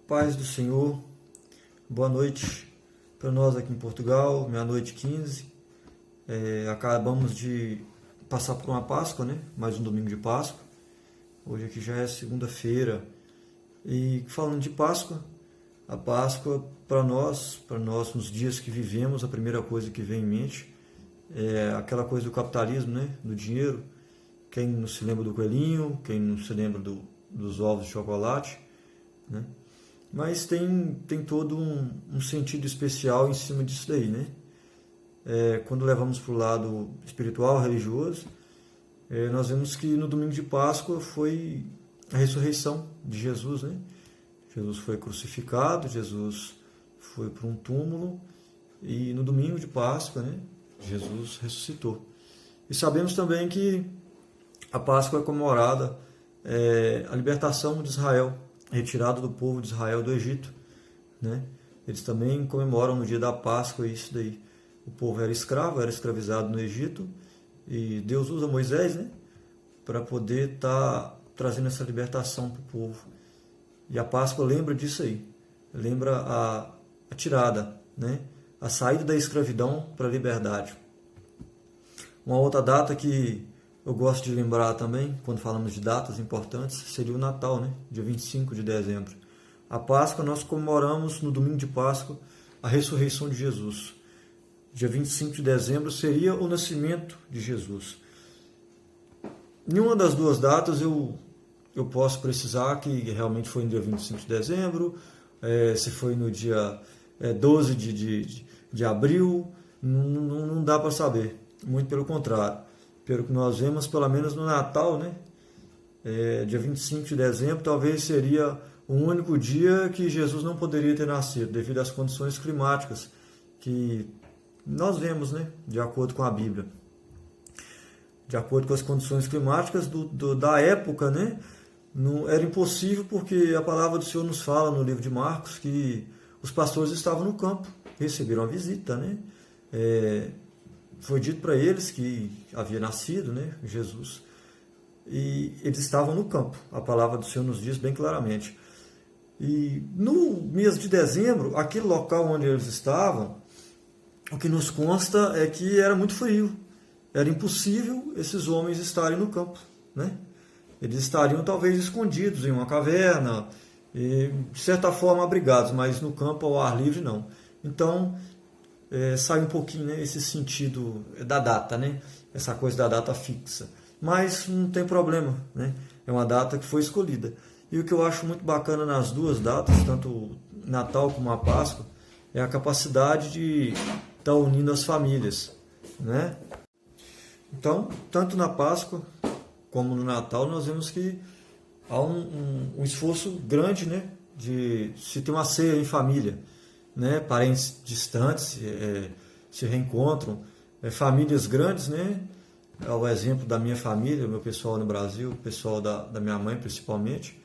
Paz do Senhor, boa noite para nós aqui em Portugal, meia-noite 15. Acabamos de passar por uma Páscoa, né? Mais um domingo de Páscoa. Hoje aqui já é segunda-feira. E falando de Páscoa, a Páscoa para nós nos dias que vivemos, a primeira coisa que vem em mente é aquela coisa do capitalismo, né? Do dinheiro. Quem não se lembra do coelhinho, quem não se lembra dos ovos de chocolate, né? Mas tem todo um sentido especial em cima disso daí, né? Quando levamos para o lado espiritual, religioso, nós vemos que no domingo de Páscoa foi a ressurreição de Jesus, né? Jesus foi crucificado, Jesus foi para um túmulo e no domingo de Páscoa, né, Jesus ressuscitou. E sabemos também que a Páscoa é comemorada a libertação de Israel, a retirada do povo de Israel do Egito, né? Eles também comemoram no dia da Páscoa isso daí. O povo era escravo, era escravizado no Egito e Deus usa Moisés, né, para poder estar trazendo essa libertação para o povo. E a Páscoa lembra disso aí, lembra a tirada, né, a saída da escravidão para a liberdade. Uma outra data que eu gosto de lembrar também, quando falamos de datas importantes, seria o Natal, né? Dia 25 de dezembro. A Páscoa nós comemoramos no domingo de Páscoa a ressurreição de Jesus. Dia 25 de dezembro seria o nascimento de Jesus. Nenhuma das duas datas eu posso precisar que realmente foi no dia 25 de dezembro, se foi no dia 12 de abril, não dá para saber. Muito pelo contrário. Pelo que nós vemos, pelo menos no Natal, né? Dia 25 de dezembro, talvez seria o único dia que Jesus não poderia ter nascido, devido às condições climáticas que nós vemos, né? De acordo com a Bíblia. De acordo com as condições climáticas da época, né? Não, era impossível porque a palavra do Senhor nos fala no livro de Marcos que os pastores estavam no campo, receberam a visita, né? Foi dito para eles que havia nascido, né, Jesus, e eles estavam no campo. A palavra do Senhor nos diz bem claramente. E no mês de dezembro, aquele local onde eles estavam, o que nos consta é que era muito frio. Era impossível esses homens estarem no campo, né? Eles estariam talvez escondidos em uma caverna, e, de certa forma abrigados, mas no campo ao ar livre não. Então, sai um pouquinho, né, esse sentido da data, né? Essa coisa da data fixa. Mas não tem problema, né? É uma data que foi escolhida. E o que eu acho muito bacana nas duas datas, tanto o Natal como a Páscoa, é a capacidade de estar unindo as famílias, né? Então, tanto na Páscoa como no Natal, nós vemos que há um esforço grande, né, de se ter uma ceia em família, né? Parentes distantes se reencontram, famílias grandes, né? É o exemplo da minha família, o meu pessoal no Brasil, o pessoal da minha mãe principalmente,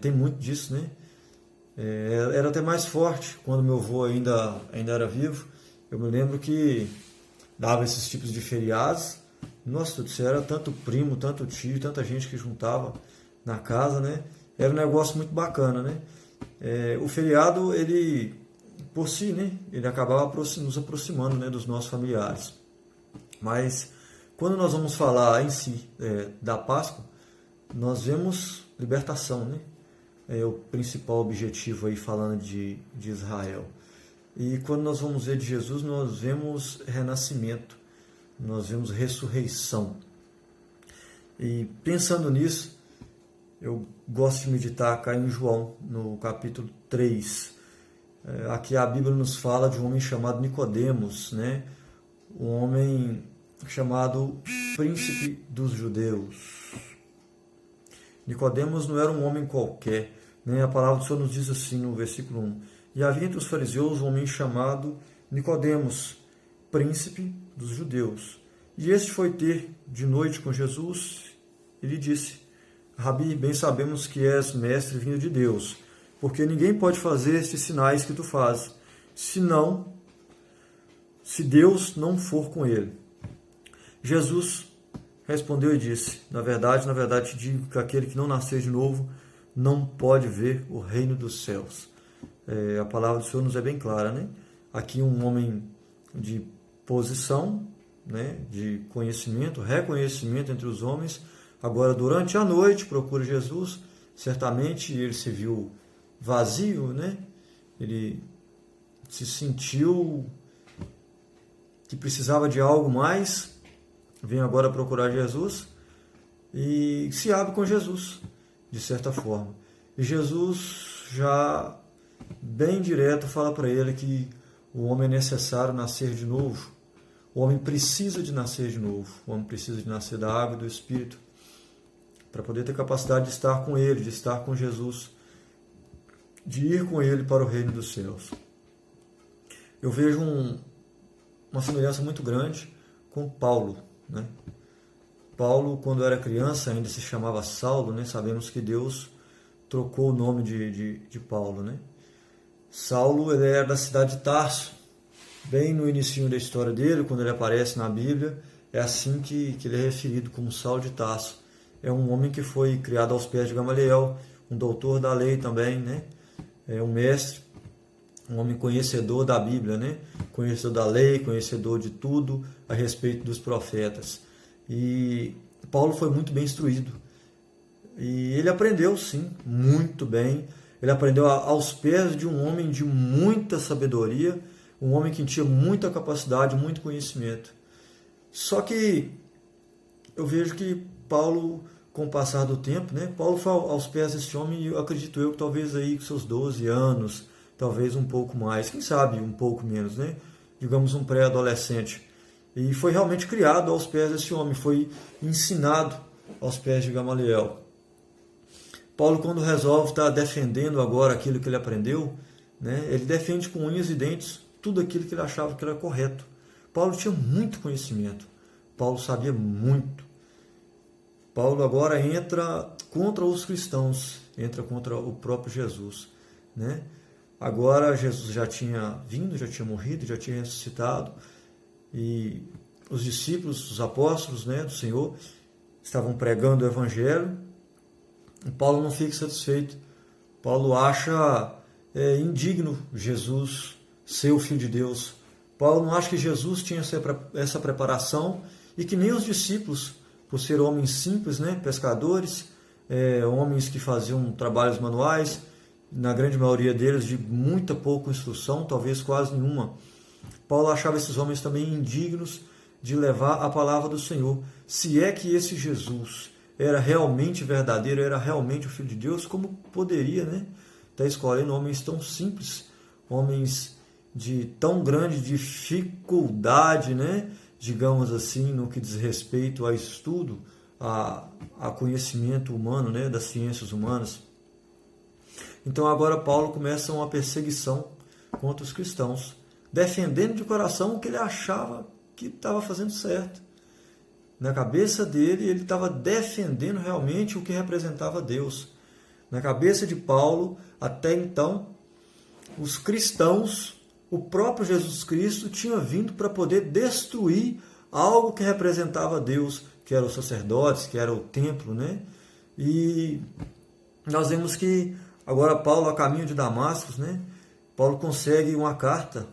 tem muito disso, né? Era até mais forte quando meu avô ainda era vivo. Eu me lembro que dava esses tipos de feriados. Nossa, tudo isso era tanto primo, tanto tio, tanta gente que juntava na casa, né? Era um negócio muito bacana, né? O feriado, ele, por si, né? Ele acabava nos aproximando, né, dos nossos familiares. Mas quando nós vamos falar em si da Páscoa, nós vemos libertação, né? É o principal objetivo aí falando de Israel. E quando nós vamos ver de Jesus, nós vemos renascimento, nós vemos ressurreição. E pensando nisso, eu gosto de meditar cá em João, no capítulo 3. Aqui a Bíblia nos fala de um homem chamado Nicodemos, né? Um homem chamado Príncipe dos Judeus. Nicodemos não era um homem qualquer, né? A palavra do Senhor nos diz assim no versículo 1. E havia entre os fariseus um homem chamado Nicodemos, príncipe dos judeus. E este foi ter de noite com Jesus e lhe disse: Rabi, bem sabemos que és mestre vindo de Deus, porque ninguém pode fazer estes sinais que tu fazes, se Deus não for com ele. Jesus respondeu e disse: na verdade te digo que aquele que não nascer de novo não pode ver o reino dos céus. A palavra do Senhor nos é bem clara, né? Aqui um homem de posição, né, de conhecimento, reconhecimento entre os homens. Agora, durante a noite, procura Jesus. Certamente ele se viu vazio, né? Ele se sentiu que precisava de algo mais. Vem agora procurar Jesus e se abre com Jesus, de certa forma. E Jesus, já bem direto, fala para ele que o homem é necessário nascer de novo. O homem precisa de nascer de novo. O homem precisa de nascer da água e do Espírito para poder ter capacidade de estar com Ele, de estar com Jesus, de ir com Ele para o reino dos céus. Eu vejo uma semelhança muito grande com Paulo, né? Paulo, quando era criança, ainda se chamava Saulo, né? Sabemos que Deus trocou o nome de Paulo, né? Saulo, ele era da cidade de Tarso, bem no início da história dele, quando ele aparece na Bíblia, é assim que ele é referido como Saulo de Tarso. É um homem que foi criado aos pés de Gamaliel, um doutor da lei também, né? É um mestre, um homem conhecedor da Bíblia, né? Conhecedor da lei, conhecedor de tudo a respeito dos profetas. E Paulo foi muito bem instruído. E ele aprendeu, sim, muito bem. Ele aprendeu aos pés de um homem de muita sabedoria, um homem que tinha muita capacidade, muito conhecimento. Só que eu vejo que Paulo, com o passar do tempo, né? Paulo foi aos pés desse homem, e acredito eu que talvez aí com seus 12 anos, talvez um pouco mais, quem sabe um pouco menos, né? Digamos um pré-adolescente. E foi realmente criado aos pés desse homem, foi ensinado aos pés de Gamaliel. Paulo, quando resolve estar defendendo agora aquilo que ele aprendeu, né? Ele defende com unhas e dentes tudo aquilo que ele achava que era correto. Paulo tinha muito conhecimento, Paulo sabia muito. Paulo agora entra contra os cristãos, entra contra o próprio Jesus, né? Agora Jesus já tinha vindo, já tinha morrido, já tinha ressuscitado, e os discípulos, os apóstolos, né, do Senhor estavam pregando o Evangelho, e Paulo não fica satisfeito. Paulo acha indigno Jesus ser o Filho de Deus. Paulo não acha que Jesus tinha essa preparação e que nem os discípulos, por ser homens simples, né, pescadores, homens que faziam trabalhos manuais, na grande maioria deles de muita pouca instrução, talvez quase nenhuma. Paulo achava esses homens também indignos de levar a palavra do Senhor. Se é que esse Jesus era realmente verdadeiro, era realmente o Filho de Deus, como poderia, né, estar escolhendo homens tão simples, homens de tão grande dificuldade, né, digamos assim, no que diz respeito a estudo, a conhecimento humano, né, das ciências humanas. Então agora Paulo começa uma perseguição contra os cristãos, defendendo de coração o que ele achava que estava fazendo certo. Na cabeça dele, ele estava defendendo realmente o que representava Deus. Na cabeça de Paulo, até então, os cristãos, o próprio Jesus Cristo tinha vindo para poder destruir algo que representava Deus, que eram os sacerdotes, que era o templo, né? E nós vemos que agora Paulo, a caminho de Damasco, né? Paulo consegue uma carta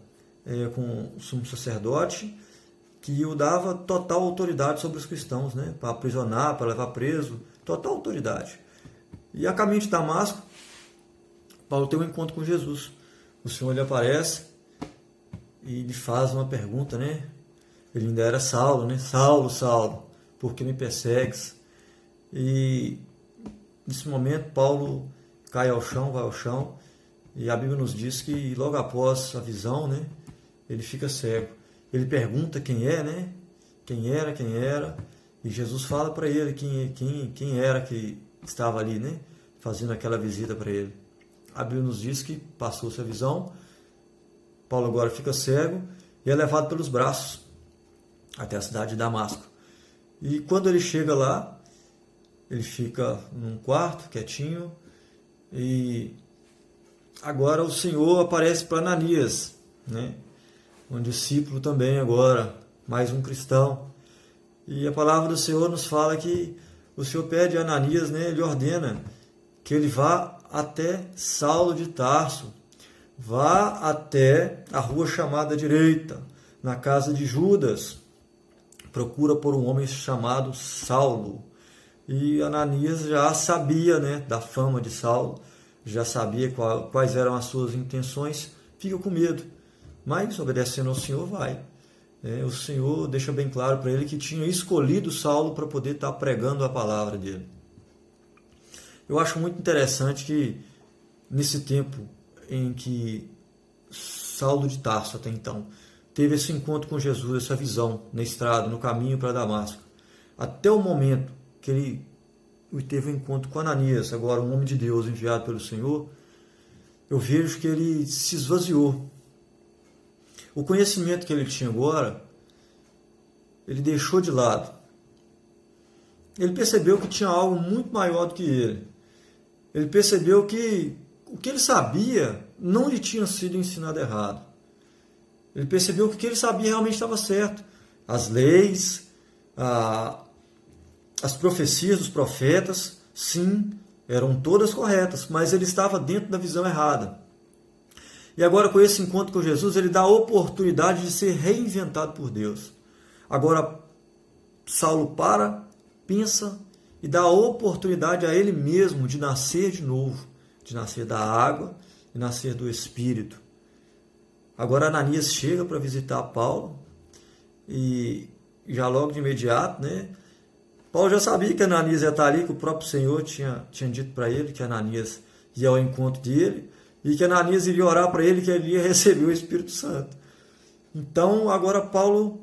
com o sumo sacerdote que o dava total autoridade sobre os cristãos, né? Para aprisionar, para levar preso, total autoridade. E a caminho de Damasco, Paulo tem um encontro com Jesus. O Senhor lhe aparece e lhe faz uma pergunta, né? Ele ainda era Saulo, né? Saulo, Saulo, por que me persegues? E nesse momento Paulo cai ao chão, vai ao chão, e a Bíblia nos diz que logo após a visão, né, ele fica cego. Ele pergunta quem é, né? Quem era, e Jesus fala para ele quem era que estava ali, né, fazendo aquela visita para ele. A Bíblia nos diz que passou-se a visão, Paulo agora fica cego e é levado pelos braços até a cidade de Damasco. E quando ele chega lá, ele fica num quarto, quietinho, e agora o Senhor aparece para Ananias, né? Um discípulo também agora, mais um cristão. E a palavra do Senhor nos fala que o Senhor pede a Ananias, né? Ele ordena que ele vá até Saulo de Tarso, vá até a rua chamada direita, na casa de Judas, procura por um homem chamado Saulo. E Ananias já sabia, né, da fama de Saulo, já sabia quais eram as suas intenções, fica com medo, mas obedecendo ao Senhor vai. O Senhor deixa bem claro para ele que tinha escolhido Saulo para poder estar pregando a palavra dele. Eu acho muito interessante que nesse tempo em que Saulo de Tarso até então teve esse encontro com Jesus, essa visão na estrada, no caminho para Damasco, até o momento que ele teve um encontro com Ananias, agora um homem de Deus enviado pelo Senhor, eu vejo que ele se esvaziou. O conhecimento que ele tinha agora, ele deixou de lado. Ele percebeu que tinha algo muito maior do que ele. Ele percebeu que o que ele sabia não lhe tinha sido ensinado errado. Ele percebeu que o que ele sabia realmente estava certo. As leis, as profecias dos profetas, sim, eram todas corretas, mas ele estava dentro da visão errada. E agora, com esse encontro com Jesus, ele dá a oportunidade de ser reinventado por Deus. Agora, Saulo pensa e dá a oportunidade a ele mesmo de nascer de novo, de nascer da água e nascer do Espírito. Agora, Ananias chega para visitar Paulo e já logo de imediato, né? Paulo já sabia que Ananias ia estar ali, que o próprio Senhor tinha dito para ele que Ananias ia ao encontro dele e que Ananias iria orar para ele, que ele ia receber o Espírito Santo. Então, agora Paulo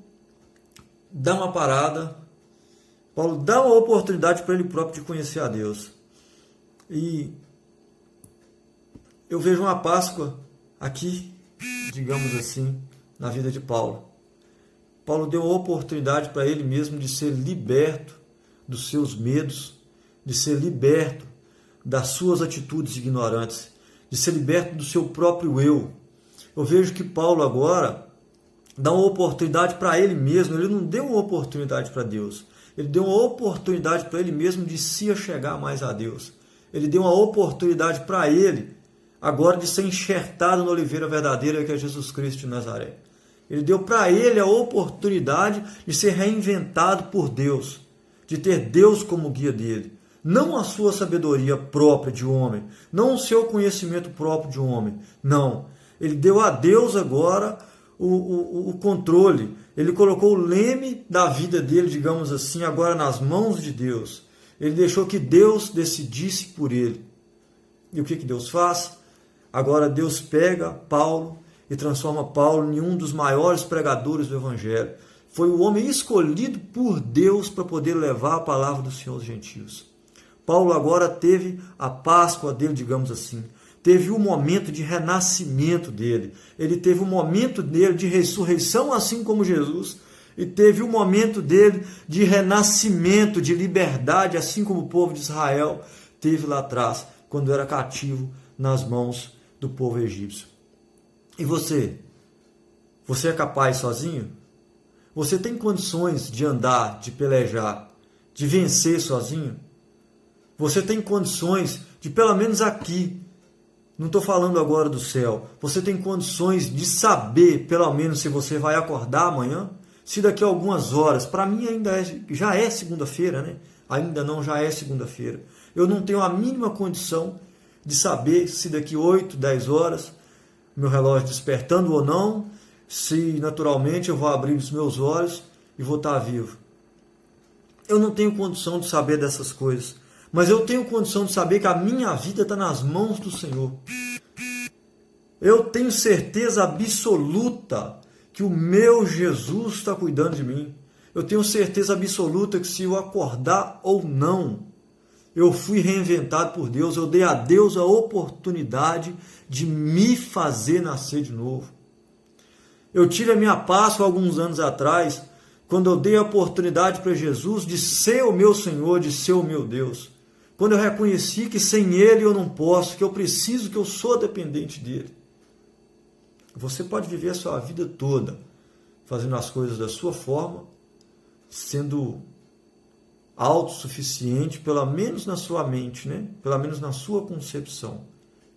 dá uma parada, Paulo dá uma oportunidade para ele próprio de conhecer a Deus. E eu vejo uma Páscoa aqui, digamos assim, na vida de Paulo. Paulo deu a oportunidade para ele mesmo de ser liberto dos seus medos, de ser liberto das suas atitudes ignorantes, de ser liberto do seu próprio eu. Eu vejo que Paulo agora dá uma oportunidade para ele mesmo, ele não deu uma oportunidade para Deus, ele deu uma oportunidade para ele mesmo de se achegar mais a Deus. Ele deu uma oportunidade para ele agora de ser enxertado na oliveira verdadeira que é Jesus Cristo de Nazaré. Ele deu para ele a oportunidade de ser reinventado por Deus, de ter Deus como guia dele. Não a sua sabedoria própria de homem, não o seu conhecimento próprio de homem. Não. Ele deu a Deus agora o controle. Ele colocou o leme da vida dele, digamos assim, agora nas mãos de Deus. Ele deixou que Deus decidisse por ele. E o que Deus faz? Agora Deus pega Paulo e transforma Paulo em um dos maiores pregadores do Evangelho. Foi o homem escolhido por Deus para poder levar a palavra do Senhor aos gentios. Paulo agora teve a Páscoa dele, digamos assim. Teve um momento de renascimento dele. Ele teve um momento dele de ressurreição, assim como Jesus. E teve um momento dele de renascimento, de liberdade, assim como o povo de Israel teve lá atrás, quando era cativo nas mãos do povo egípcio. E você? Você é capaz sozinho? Você tem condições de andar, de pelejar, de vencer sozinho? Você tem condições de, pelo menos aqui, não estou falando agora do céu, você tem condições de saber, pelo menos, se você vai acordar amanhã? Se daqui a algumas horas, para mim já é segunda-feira, né? Ainda não, já é segunda-feira. Eu não tenho a mínima condição de saber se daqui 8, 10 horas, meu relógio despertando ou não, se naturalmente eu vou abrir os meus olhos e vou estar vivo. Eu não tenho condição de saber dessas coisas, mas eu tenho condição de saber que a minha vida está nas mãos do Senhor. Eu tenho certeza absoluta que o meu Jesus está cuidando de mim. Eu tenho certeza absoluta que se eu acordar ou não, eu fui reinventado por Deus, eu dei a Deus a oportunidade de me fazer nascer de novo. Eu tive a minha Páscoa alguns anos atrás, quando eu dei a oportunidade para Jesus de ser o meu Senhor, de ser o meu Deus. Quando eu reconheci que sem Ele eu não posso, que eu preciso, que eu sou dependente dEle. Você pode viver a sua vida toda fazendo as coisas da sua forma, sendo autossuficiente, pelo menos na sua mente, né? Pelo menos na sua concepção.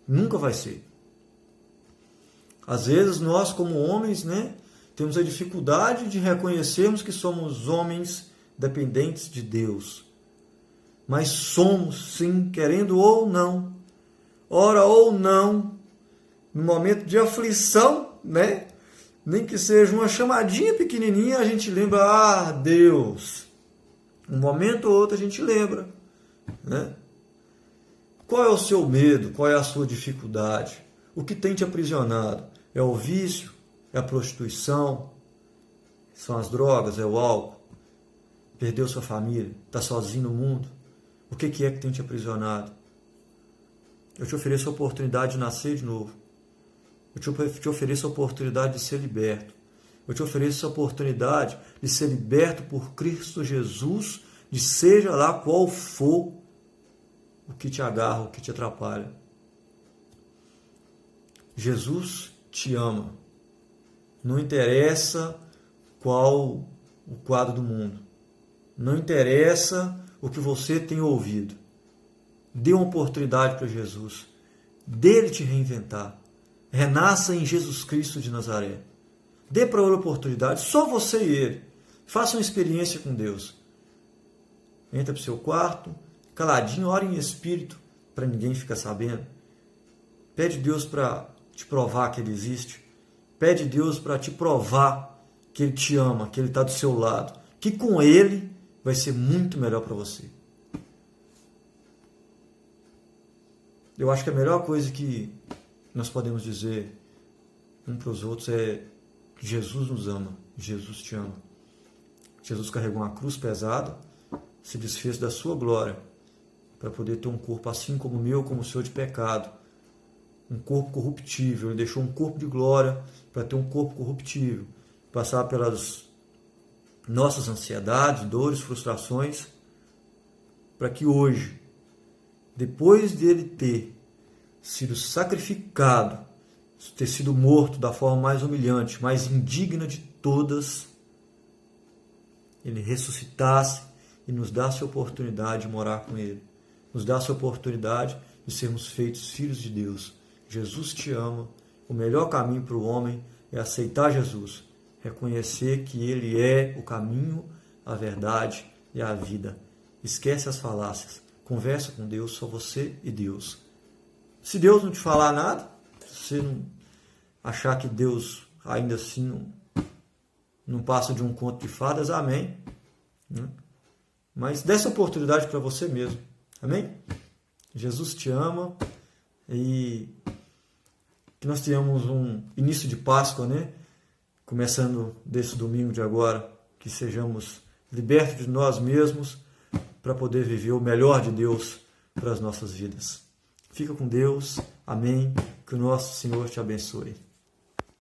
Nunca vai ser. Às vezes nós, como homens, né, temos a dificuldade de reconhecermos que somos homens dependentes de Deus. Mas somos, sim, querendo ou não, ora ou não, no momento de aflição, né? Nem que seja uma chamadinha pequenininha, a gente lembra, Deus. Um momento ou outro a gente lembra, né? Qual é o seu medo? Qual é a sua dificuldade? O que tem te aprisionado? É o vício? É a prostituição? São as drogas? É o álcool? Perdeu sua família? Está sozinho no mundo? O que é que tem te aprisionado? Eu te ofereço a oportunidade de nascer de novo. Eu te ofereço a oportunidade de ser liberto. Eu te ofereço a oportunidade de ser liberto por Cristo Jesus, de seja lá qual for o que te agarra, o que te atrapalha. Jesus te ama. Não interessa qual o quadro do mundo. Não interessa o que você tem ouvido. Dê uma oportunidade para Jesus. Dele te reinventar. Renasça em Jesus Cristo de Nazaré. Dê para ele a oportunidade, só você e ele. Faça uma experiência com Deus. Entra para o seu quarto, caladinho, ora em espírito, para ninguém ficar sabendo. Pede Deus para te provar que Ele existe. Pede Deus para te provar que Ele te ama, que Ele está do seu lado. Que com Ele vai ser muito melhor para você. Eu acho que a melhor coisa que nós podemos dizer um para os outros é que Jesus nos ama, Jesus te ama. Jesus carregou uma cruz pesada, se desfez da sua glória, para poder ter um corpo assim como o meu, como o seu de pecado. Um corpo corruptível. Ele deixou um corpo de glória para ter um corpo corruptível. Passar pelas nossas ansiedades, dores, frustrações, para que hoje, depois dele ter sido sacrificado, ter sido morto da forma mais humilhante, mais indigna de todas, ele ressuscitasse e nos desse a oportunidade de morar com ele. Nos desse a oportunidade de sermos feitos filhos de Deus. Jesus te ama. O melhor caminho para o homem é aceitar Jesus. Reconhecer que Ele é o caminho, a verdade e a vida. Esquece as falácias. Conversa com Deus, só você e Deus. Se Deus não te falar nada, se você não achar que Deus ainda assim não passa de um conto de fadas, amém. Mas dê essa oportunidade para você mesmo. Amém? Jesus te ama e que nós tenhamos um início de Páscoa, né? Começando desse domingo de agora, que sejamos libertos de nós mesmos para poder viver o melhor de Deus para as nossas vidas. Fica com Deus. Amém. Que o nosso Senhor te abençoe.